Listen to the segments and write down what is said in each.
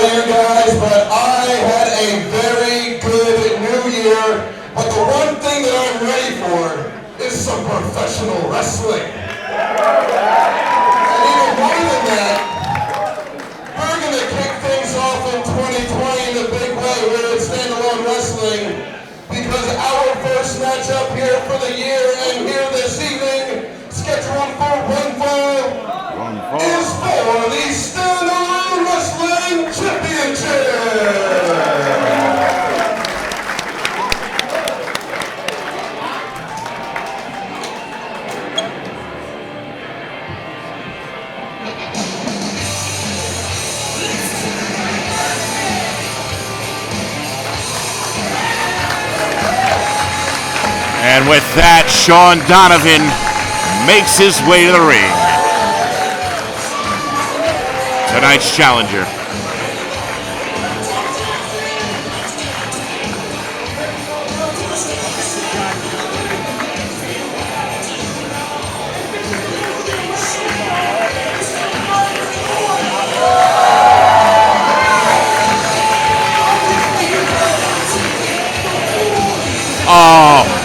about you guys, but I had a very good New Year. But the one thing that I'm ready for is some professional wrestling. And even more than that, we're going to kick things off in 2020 in a big way here at Standalone Wrestling, because our first matchup here for the year and here this evening, scheduled for one fall, is for the Standalone Wrestling Championship. And with that, Shawn Donavan makes his way to the ring. Tonight's challenger. Oh.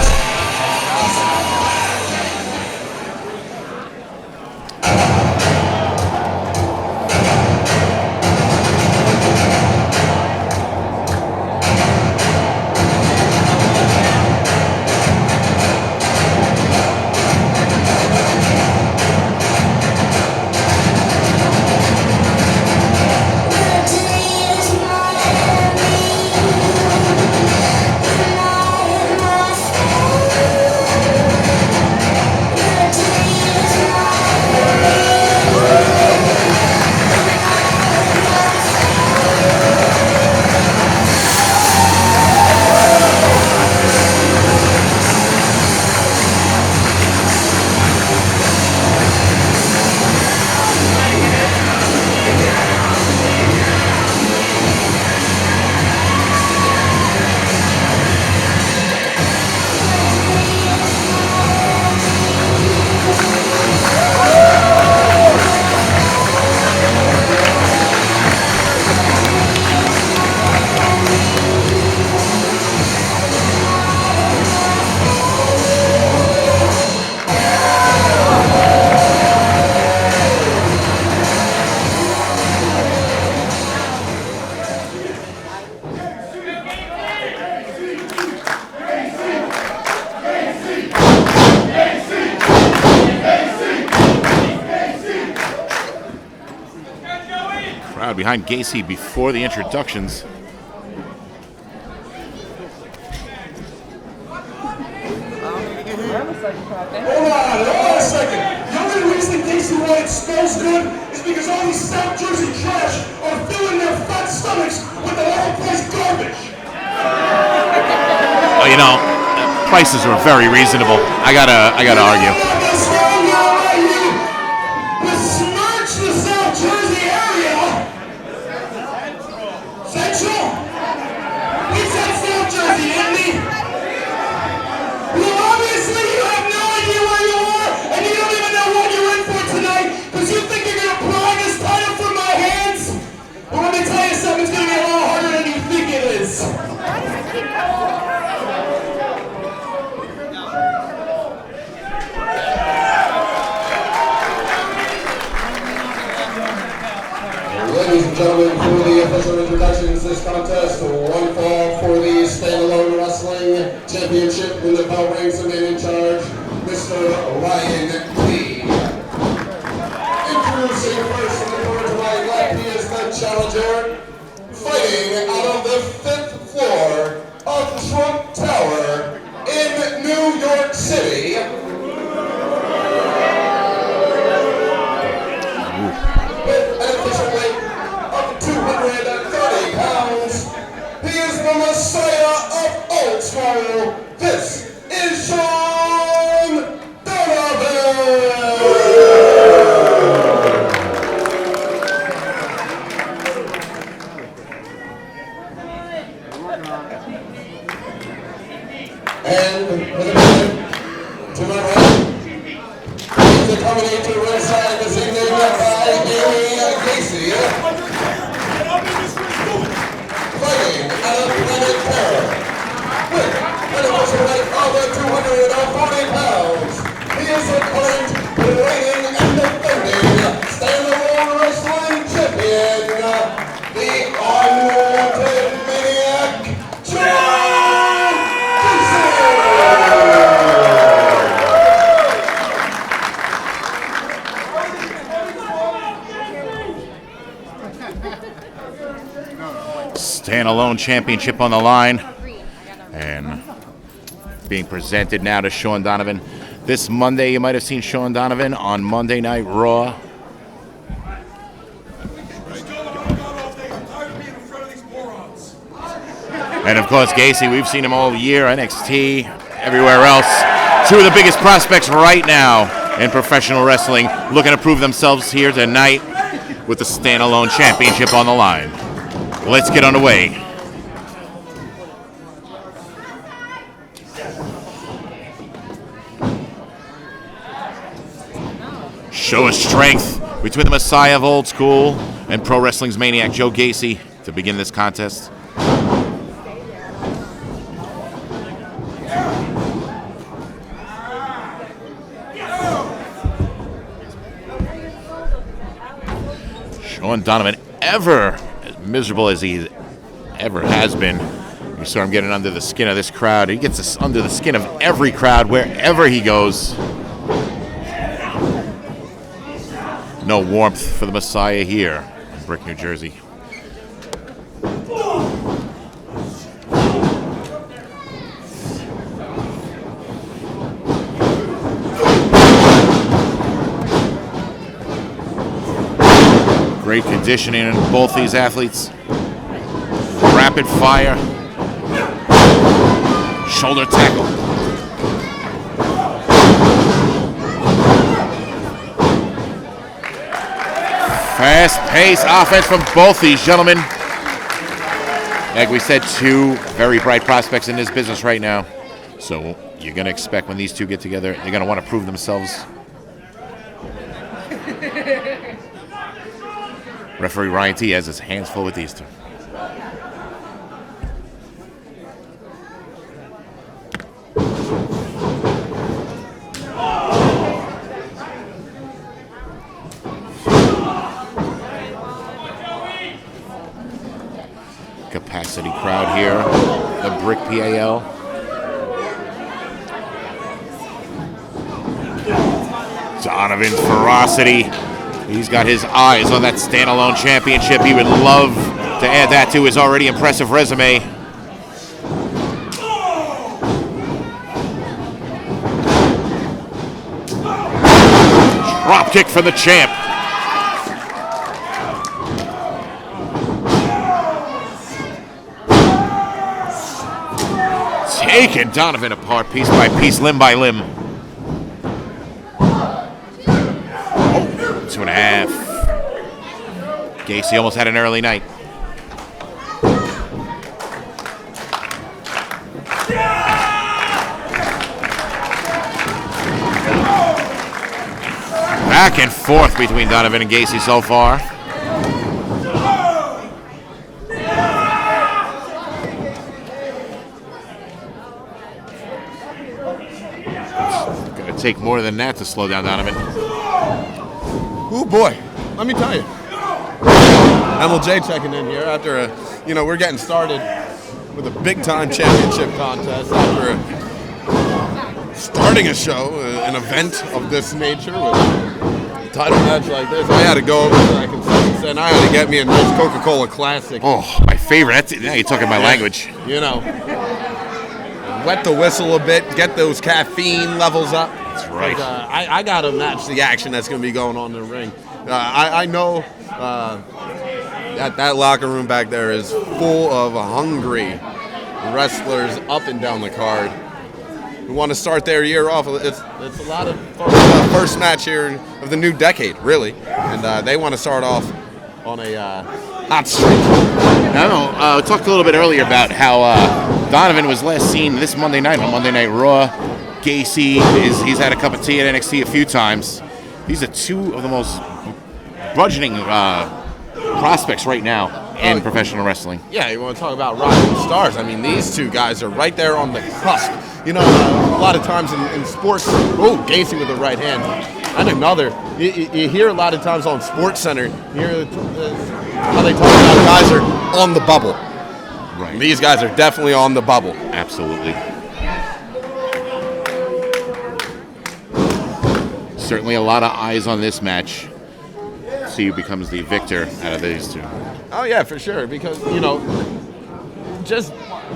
Crowd behind Gacy before the introductions. Hold on a second. The only reason Gacy White smells good is because all these South Jersey trash are filling their fat stomachs with the overpriced garbage. Oh, you know, prices were very reasonable. I gotta argue. Besmirch the South Jersey area. Central. We said South Jersey, didn't we? Well, obviously you have no idea where you are, and you don't even know what you're in for tonight, because you think you're gonna pry this title from my hands. Well, let me tell you something. It's gonna be a lot harder than you think it is. Ladies and gentlemen, for the official introductions, this contest, one fall for the Standalone Wrestling Championship. When the bell rings, the man in charge, Mr. Ryan P. Introducing first in the corner to my left, he is the challenger, fighting out of the 5th floor of Trump Tower in New York City. With an official weight of 230 pounds, he is the Messiah of Oldsmobile. This is Shawn Donavan. And with a minute to my right, he's accompanied to ringside this evening by Gacy. standalone championship on the line. And being presented now to Shawn Donavan. This Monday, you might have seen Shawn Donavan on Monday Night Raw. And of course, Gacy, we've seen him all year, NXT, everywhere else. Two of the biggest prospects right now in professional wrestling, looking to prove themselves here tonight with the standalone championship on the line. Let's get underway. Show of strength between the Messiah of old school and pro wrestling's maniac Joe Gacy to begin this contest. Shawn Donavan, ever as miserable as he ever has been. You saw him getting under the skin of this crowd. He gets this under the skin of every crowd wherever he goes. No warmth for the Messiah here in Brick, New Jersey. Great conditioning in both these athletes. Rapid fire. Shoulder tackle. Fast-paced offense from both these gentlemen. Like we said, two very bright prospects in this business right now. So you're going to expect when these two get together, they're going to want to prove themselves. Referee Ryan T has his hands full with these two. Capacity crowd here, the Brick PAL. Donovan's ferocity. He's got his eyes on that standalone championship. He would love to add that to his already impressive resume. Drop kick for the champ. Taking Donavan apart piece by piece, limb by limb. 2.5. Gacy almost had an early night. Back and forth between Donavan and Gacy so far. It's gonna take more than that to slow down Donavan. Oh boy, let me tell you. MLJ checking in here after we're getting started with a big-time championship contest after starting a show, an event of this nature with a title match like this. I had to go over to that concession stand. I had to get me a nice Coca-Cola Classic. Oh, my favorite. Now you're talking my language. You know, wet the whistle a bit, get those caffeine levels up. That's right. I got to match the action that's going to be going on in the ring. I know that locker room back there is full of hungry wrestlers up and down the card. We want to start their year off. It's a lot of fun. First match here of the new decade, really. And they want to start off on a hot streak. I don't know. We talked a little bit earlier about how Donavan was last seen this Monday night on Monday Night Raw. Gacy, he's had a cup of tea at NXT a few times. These are two of the most burgeoning prospects right now in professional wrestling. Yeah, you want to talk about rising stars. I mean, these two guys are right there on the cusp. You know, a lot of times in sports, Gacy with the right hand. And another, you hear a lot of times on SportsCenter, you hear how they talk about guys are on the bubble. Right. These guys are definitely on the bubble. Absolutely. Certainly a lot of eyes on this match. See who becomes the victor out of these two. Oh, yeah, for sure. Because, you know, just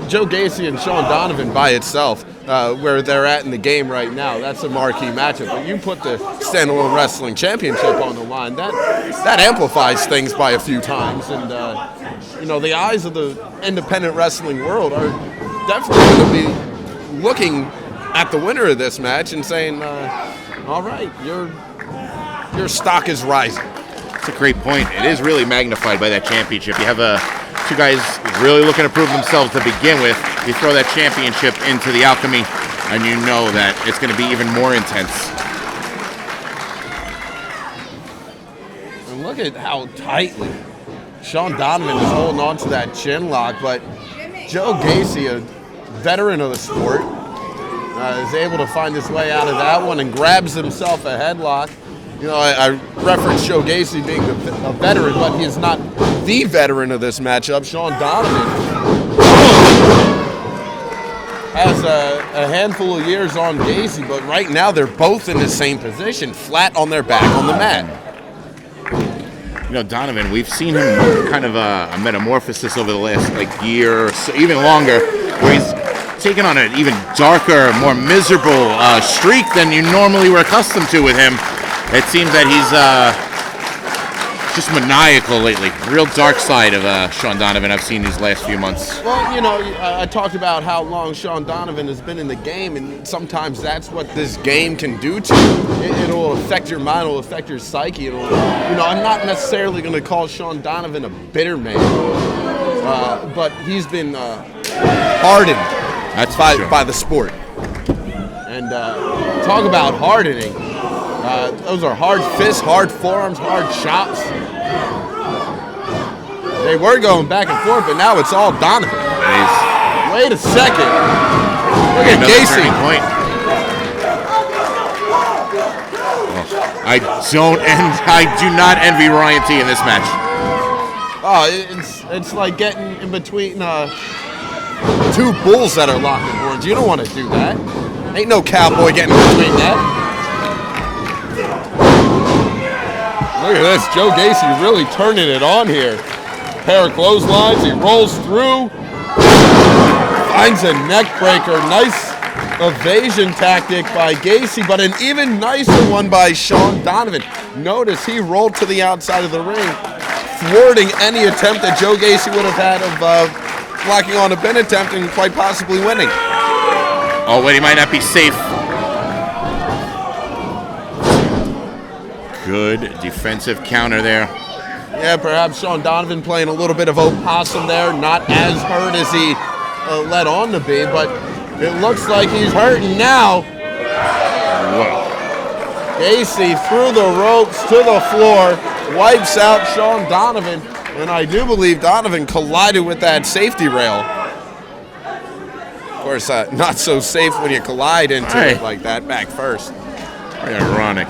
Joe Gacy and Shawn Donavan by itself, where they're at in the game right now, that's a marquee matchup. But you put the standalone wrestling championship on the line, that amplifies things by a few times. And the eyes of the independent wrestling world are definitely going to be looking at the winner of this match and saying, all right, your stock is rising. That's a great point. It is really magnified by that championship. You have two guys really looking to prove themselves to begin with. You throw that championship into the alchemy, and you know that it's going to be even more intense. And look at how tightly Shawn Donavan is holding on to that chin lock, but Joe Gacy, a veteran of the sport, is able to find his way out of that one and grabs himself a headlock. I referenced Joe Gacy being a veteran, but he is not the veteran of this matchup. Shawn Donavan has a handful of years on Gacy, but right now they're both in the same position, flat on their back on the mat. Donovan, we've seen him kind of a metamorphosis over the last year or so, even longer, where he's taken on an even darker, more miserable streak than you normally were accustomed to with him. It seems that he's just maniacal lately. Real dark side of Shawn Donavan I've seen these last few months. Well, I talked about how long Shawn Donavan has been in the game, and sometimes that's what this game can do to you. It'll affect your mind, it'll affect your psyche. I'm not necessarily going to call Shawn Donavan a bitter man, but he's been hardened by the sport. And talk about hardening. Those are hard fists, hard forearms, hard chops. They were going back and forth, but now it's all Donovan. Wait a second. Look at Gacy. I do not envy Ryan T in this match. Oh, it's like getting in between two bulls that are locking horns. You don't want to do that. Ain't no cowboy getting in between that. Look at this, Joe Gacy really turning it on here. Pair of clotheslines, he rolls through, finds a neck breaker. Nice evasion tactic by Gacy, but an even nicer one by Shawn Donavan. Notice he rolled to the outside of the ring, thwarting any attempt that Joe Gacy would have had of locking on a pin attempt and quite possibly winning. Oh, wait, he might not be safe. Good defensive counter there. Yeah, perhaps Shawn Donavan playing a little bit of opossum there. Not as hurt as he led on to be, but it looks like he's hurting now. Whoa. Gacy through the ropes to the floor, wipes out Shawn Donavan, and I do believe Donavan collided with that safety rail. Of course, not so safe when you collide into it like that back first. Very ironic.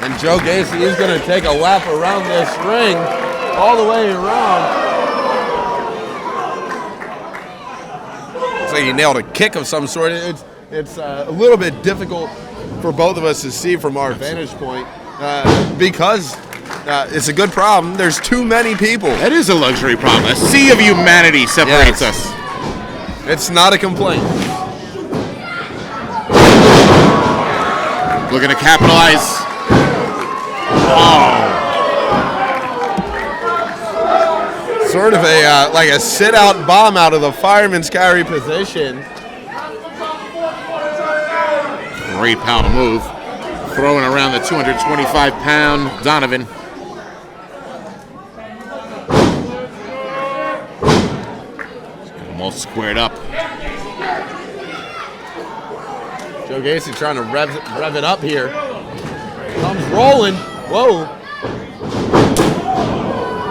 And Joe Gacy is going to take a lap around this ring, all the way around. So he nailed a kick of some sort. It's a little bit difficult for both of us to see from our vantage point because it's a good problem. There's too many people. That is a luxury problem. A sea of humanity separates us. It's not a complaint. Looking to capitalize. Oh. Sort of like a sit-out bomb out of the fireman's carry position. Great power move. Throwing around the 225-pound Donovan. Almost squared up. Joe Gacy trying to rev it up here. Comes rolling. Whoa.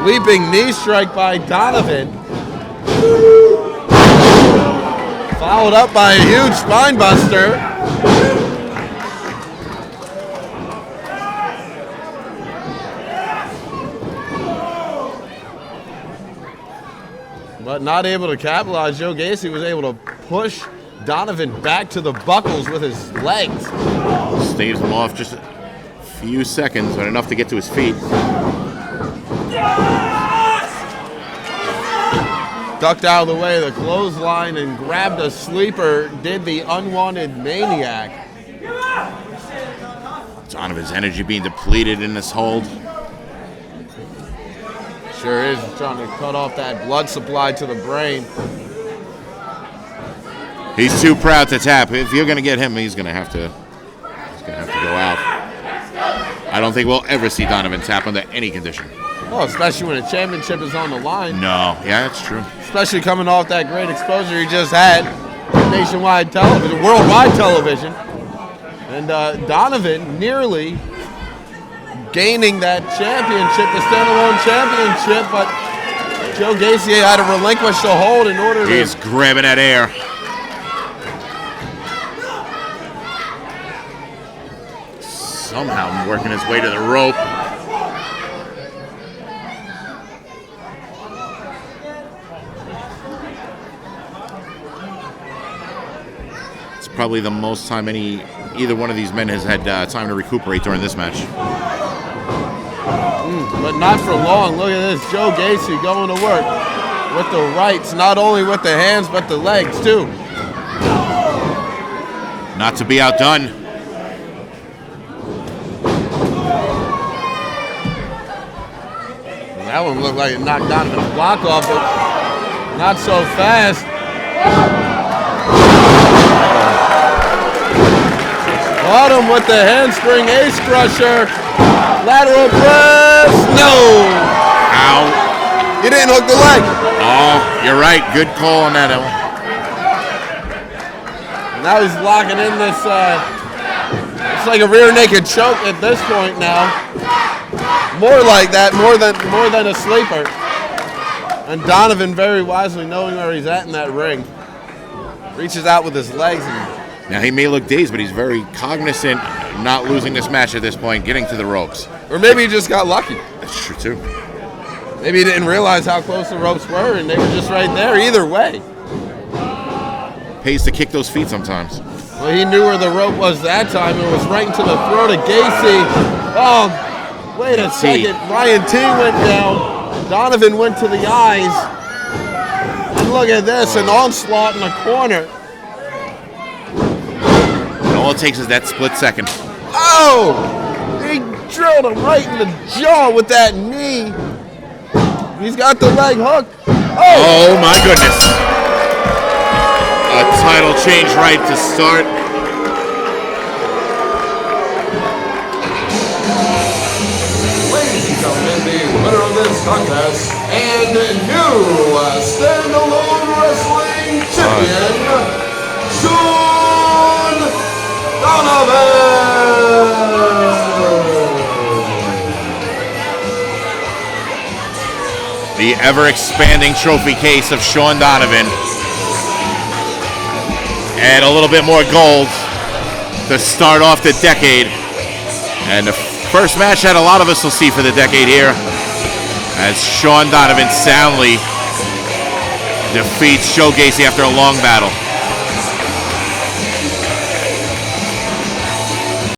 Leaping knee strike by Donovan. Followed up by a huge spine buster. But not able to capitalize. Joe Gacy was able to push Donovan back to the buckles with his legs. Staves him off just few seconds, but enough to get to his feet. Ducked out of the way of the clothesline and grabbed a sleeper, did the unwanted maniac. Donovan's energy being depleted in this hold. Sure is, trying to cut off that blood supply to the brain. He's too proud to tap. If you're going to get him, he's going to have to go out. I don't think we'll ever see Donovan tap under any condition. Oh, especially when a championship is on the line. No, yeah, that's true. Especially coming off that great exposure he just had, nationwide television, worldwide television. And Donovan nearly gaining that championship, the standalone championship, but Joe Gacy had to relinquish the hold in order to... He's grabbing that air. Somehow working his way to the rope. It's probably the most time either one of these men has had time to recuperate during this match. But not for long. Look at this, Joe Gacy going to work with the rights, not only with the hands, but the legs too. Not to be outdone. That one looked like it knocked Donovan's block off, but not so fast. Caught him with the handspring ace crusher. Lateral press. No. Ow. You didn't hook the leg. Oh, you're right. Good call on that, Ellen. Now he's locking in this. It's like a rear naked choke at this point now. More like that, more than a sleeper. And Donovan, very wisely knowing where he's at in that ring, reaches out with his legs. Now he may look dazed, but he's very cognizant, not losing this match at this point, getting to the ropes. Or maybe he just got lucky. That's true too. Maybe he didn't realize how close the ropes were, and they were just right there. Either way, pays to kick those feet sometimes. well, he knew where the rope was that time. It was right into the throat of Gacy. Oh. Wait a second, Ryan T went down, Donovan went to the eyes, and look at this, an onslaught in the corner. And all it takes is that split second. Oh! He drilled him right in the jaw with that knee. He's got the leg hooked. Oh my goodness. A title change right to start. Winner of this contest and new standalone wrestling champion, Shawn Donavan. The ever-expanding trophy case of Shawn Donavan. And a little bit more gold to start off the decade. And the first match that a lot of us will see for the decade here, as Shawn Donavan soundly defeats Joe Gacy after a long battle.